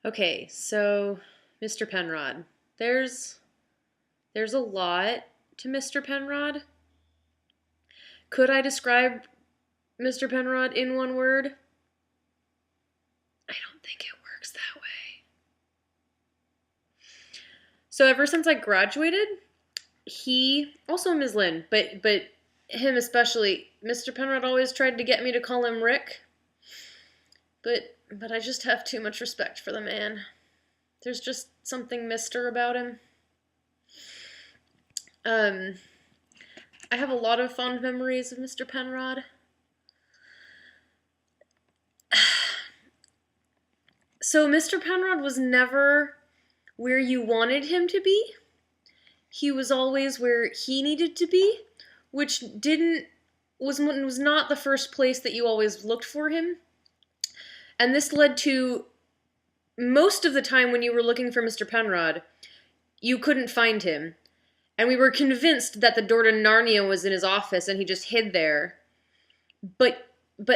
Okay, so Mr. Penrod. There's a lot to Mr. Penrod. Could I describe Mr. Penrod in one word? I don't think it works that way. So ever since I graduated, he also Ms. Lynn, but him especially, Mr. Penrod always tried to get me to call him Rick. But I just have too much respect for the man. There's just something Mister about him. Um, I have a lot of fond memories of Mr. Penrod. So Mr. Penrod was never where you wanted him to be. He was always where he needed to be, which was not the first place that you always looked for him. And this led to most of the time when you were looking for Mr. Penrod, you couldn't find him. And we were convinced that the door to Narnia was in his office and he just hid there. But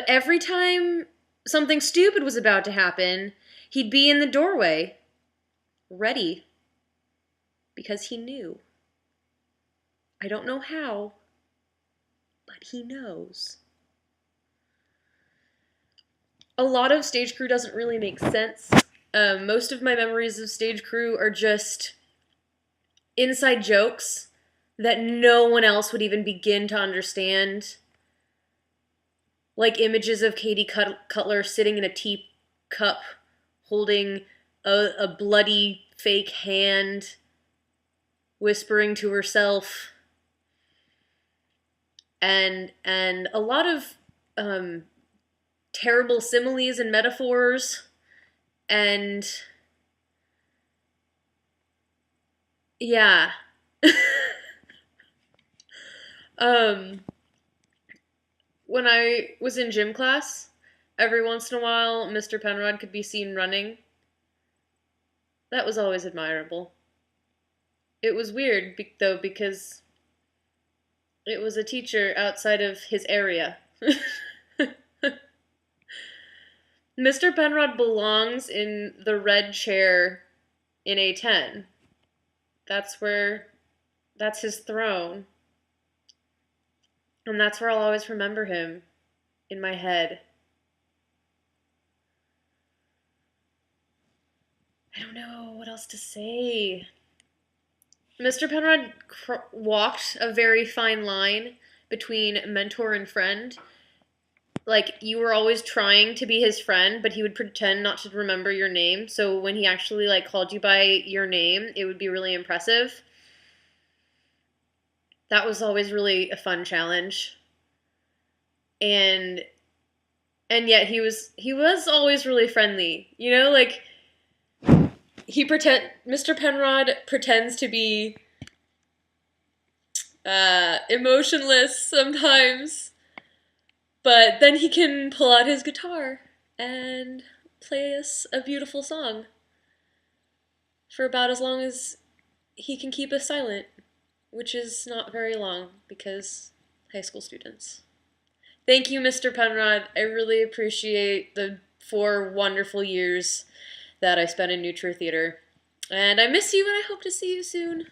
every time something stupid was about to happen, he'd be in the doorway, ready. Because he knew. I don't know how, but he knows. A lot of stage crew doesn't really make sense. Most of my memories of stage crew are just inside jokes that no one else would even begin to understand. Like images of Katie Cutler sitting in a teacup holding a bloody fake hand, whispering to herself. And a lot of terrible similes and metaphors. And yeah. When I was in gym class, every once in a while, Mr. Penrod could be seen running. That was always admirable. It was weird, though, because it was a teacher outside of his area. Mr. Penrod belongs in the red chair in A10. That's his throne. And that's where I'll always remember him, in my head. I don't know what else to say. Mr. Penrod walked a very fine line between mentor and friend. Like, you were always trying to be his friend, but he would pretend not to remember your name. So when he actually, called you by your name, it would be really impressive. That was always really a fun challenge. And yet he was always really friendly. You know, Mr. Penrod pretends to be emotionless sometimes, but then he can pull out his guitar and play us a beautiful song for about as long as he can keep us silent, which is not very long because high school students. Thank you, Mr. Penrod. I really appreciate the 4 wonderful years that I spent in New Trier Theater. And I miss you and I hope to see you soon.